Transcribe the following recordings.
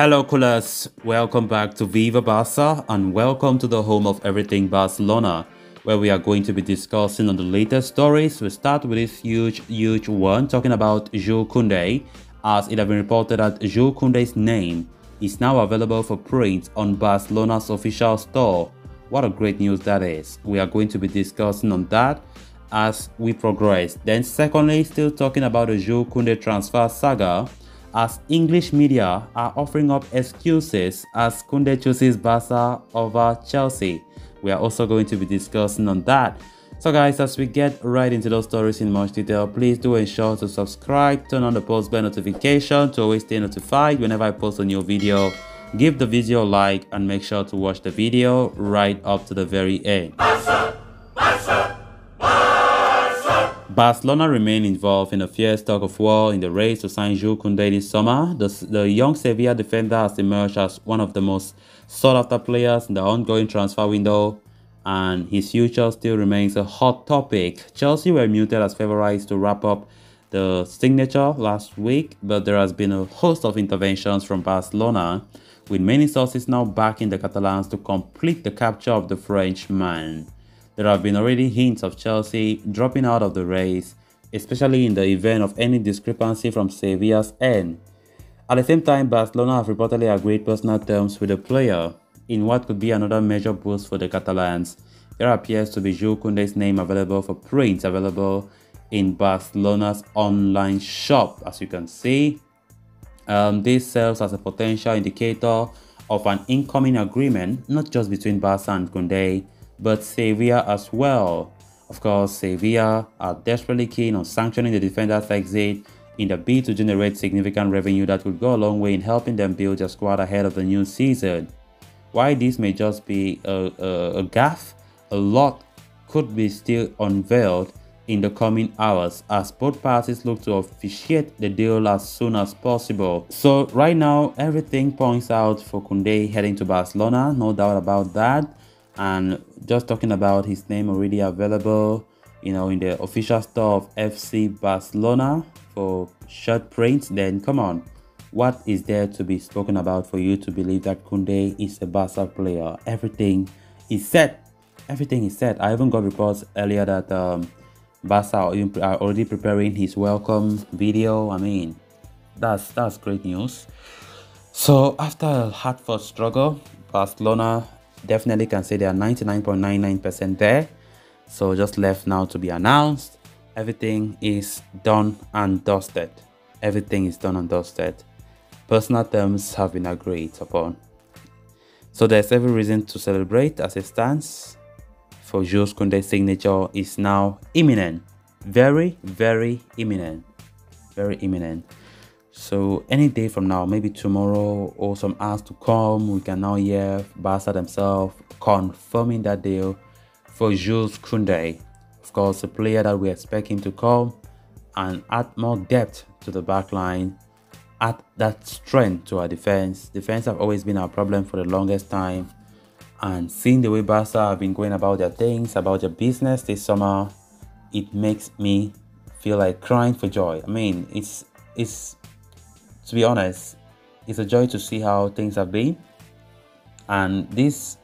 Hello, coolers. Welcome back to Viva Barca and welcome to the home of everything Barcelona, where we are going to be discussing on the latest stories. We start with this huge one, talking about Jules Kounde, as it has been reported that Jules Kounde's name is now available for print on Barcelona's official store. What a great news that is. We are going to be discussing on that as we progress. Then secondly, still talking about the Jules Kounde transfer saga, as English media are offering up excuses as Kounde chooses Barca over Chelsea. We are also going to be discussing on that. So guys, as we get right into those stories in much detail, please do ensure to subscribe, turn on the post bell notification to always stay notified whenever I post a new video. Give the video a like and make sure to watch the video right up to the very end. Barcelona remain involved in a fierce tug of war in the race to sign Jules Kounde this summer. The young Sevilla defender has emerged as one of the most sought-after players in the ongoing transfer window, and his future still remains a hot topic. Chelsea were muted as favourites to wrap up the signature last week, but there has been a host of interventions from Barcelona, with many sources now backing the Catalans to complete the capture of the Frenchman. There have been already hints of Chelsea dropping out of the race, especially in the event of any discrepancy from Sevilla's end. At the same time, Barcelona have reportedly agreed personal terms with the player in what could be another major boost for the Catalans. There appears to be Jules Kounde's name available for print, available in Barcelona's online shop. As you can see, this serves as a potential indicator of an incoming agreement, not just between Barca and Kounde, but Sevilla as well. Of course, Sevilla are desperately keen on sanctioning the defender's exit in the bid to generate significant revenue that would go a long way in helping them build their squad ahead of the new season. While this may just be a gaffe, a lot could be still unveiled in the coming hours as both parties look to officiate the deal as soon as possible. So right now, everything points out for Kounde heading to Barcelona, no doubt about that. And just talking about his name already available, in the official store of FC Barcelona for shirt prints, then come on, what is there to be spoken about for you to believe that Kounde is a Barca player? Everything is set. Everything is set. I even got reports earlier that Barca are already preparing his welcome video. I mean, that's great news. So after a hard-fought struggle, Barcelona definitely can say they are 99.99% there. So just left now to be announced. Everything is done and dusted. Everything is done and dusted. Personal terms have been agreed upon. So there's every reason to celebrate as it stands. For Jules Kounde's signature is now imminent. Very, very imminent. Very imminent. So any day from now, maybe tomorrow or some hours to come, we can now hear Barca themselves confirming that deal for Jules Kounde. Of course, a player that we expect him to come and add more depth to the back line, add that strength to our defense. Defense have always been our problem for the longest time. And seeing the way Barca have been going about their things, about their business this summer, it makes me feel like crying for joy. I mean, it's to be honest, it's a joy to see how things have been, and this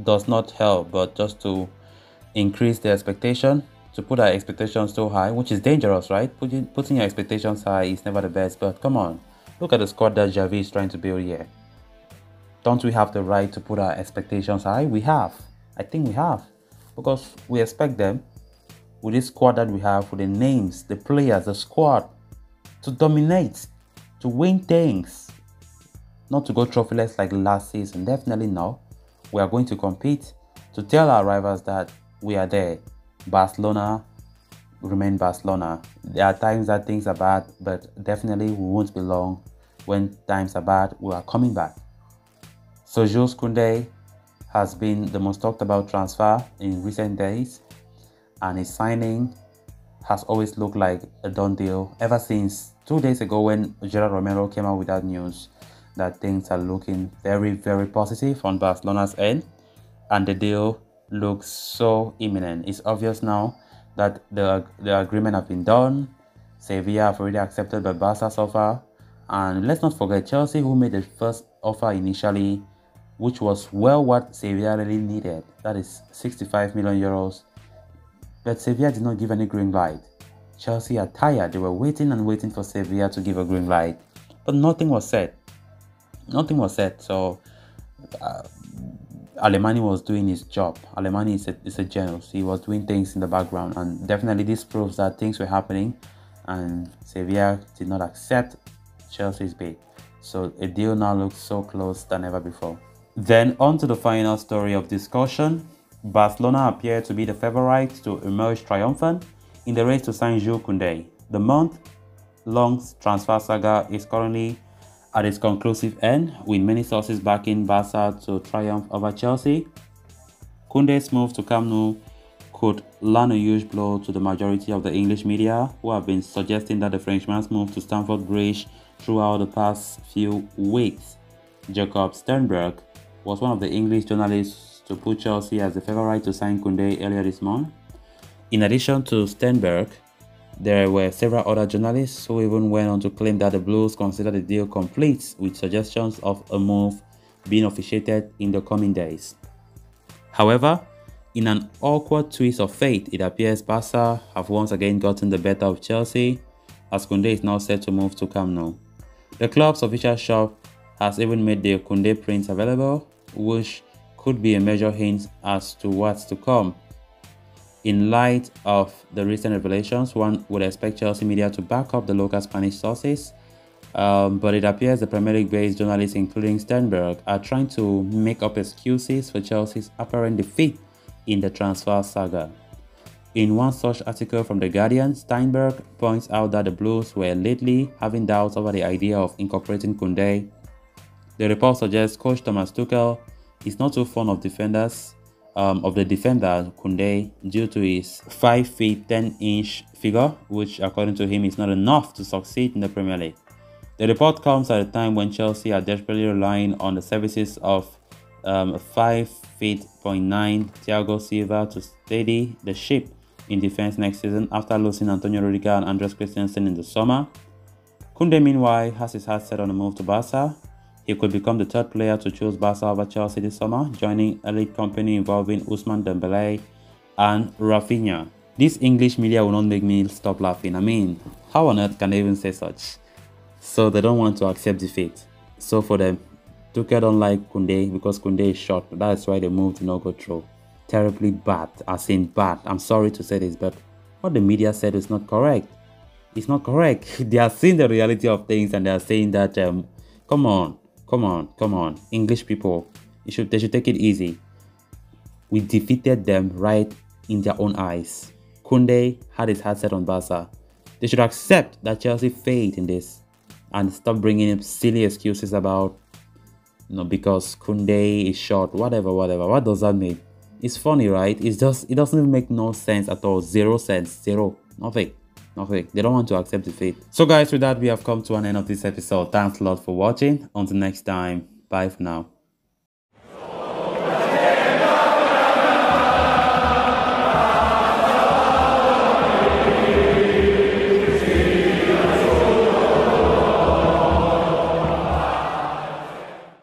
does not help but just to increase the expectation, to put our expectations so high, which is dangerous, right? Putting your expectations high is never the best, but come on, look at the squad that Xavi is trying to build here. Don't we have the right to put our expectations high? We have. I think we have, because we expect them, with this squad that we have, with the names, the players, the squad, to dominate, to win things, not to go trophyless like last season. Definitely no. We are going to compete, to tell our rivals that we are there. Barcelona remain Barcelona. There are times that things are bad, but definitely we won't be long. When times are bad, we are coming back. So Jules Kounde has been the most talked about transfer in recent days, and his signing has always looked like a done deal ever since 2 days ago when Gerard Romero came out with that news that things are looking very, very positive on Barcelona's end, and the deal looks so imminent. It's obvious now that the agreement has been done. Sevilla have already accepted the Barca's offer, And let's not forget Chelsea, who made the first offer initially, which was well what Sevilla really needed. That is 65 million euros. But Sevilla did not give any green light. Chelsea are tired. They were waiting and waiting for Sevilla to give a green light. But nothing was said. Nothing was said. So Alemany was doing his job. Alemany is a genius. He was doing things in the background. And definitely this proves that things were happening. And Sevilla did not accept Chelsea's bid. So a deal now looks so close than ever before. Then on to the final story of discussion. Barcelona appear to be the favourites to emerge triumphant in the race to sign Jules Kounde. The month-long transfer saga is currently at its conclusive end, with many sources backing Barca to triumph over Chelsea. Kounde's move to Camp Nou could land a huge blow to the majority of the English media, who have been suggesting that the Frenchman's move to Stamford Bridge throughout the past few weeks. Jacob Sternberg was one of the English journalists to put Chelsea as the favourite to sign Kounde earlier this month. In addition to Sternberg, there were several other journalists who even went on to claim that the Blues consider the deal complete, with suggestions of a move being officiated in the coming days. However, in an awkward twist of fate, it appears Barca have once again gotten the better of Chelsea, as Kounde is now set to move to Camp Nou. The club's official shop has even made the Kounde print available, which could be a major hint as to what's to come. In light of the recent revelations, one would expect Chelsea media to back up the local Spanish sources, but it appears the Premier League-based journalists, including Sternberg, are trying to make up excuses for Chelsea's apparent defeat in the transfer saga. In one such article from The Guardian, Sternberg points out that the Blues were lately having doubts over the idea of incorporating Kounde. The report suggests coach Thomas Tuchel is not too fond of the defender Kounde due to his 5 feet 10-inch figure, which according to him is not enough to succeed in the Premier League. The report comes at a time when Chelsea are desperately relying on the services of 5 feet 9 Thiago Silva to steady the ship in defense next season after losing Antonio Rudiger and Andres Christensen in the summer. Kounde meanwhile has his heart set on a move to Barca. He could become the third player to choose Barca over Chelsea this summer, joining elite company involving Ousmane Dembélé and Rafinha. This English media will not make me stop laughing. I mean, how on earth can they even say such? So they don't want to accept defeat. So for them, Tuchel don't like Kounde because Kounde is short. That's why the move did not go through. Terribly bad, as in bad. I'm sorry to say this, but what the media said is not correct. It's not correct. They are seeing the reality of things and they are saying that, come on. English people, they should take it easy. We defeated them right in their own eyes. Kounde had his heart set on Barca. They should accept that Chelsea failed in this and stop bringing up silly excuses about, because Kounde is short, whatever. What does that mean? It's funny, right? It doesn't even make no sense at all. Zero sense. Nothing. They don't want to accept defeat. So guys, with that, we have come to an end of this episode. Thanks a lot for watching. Until next time, bye for now.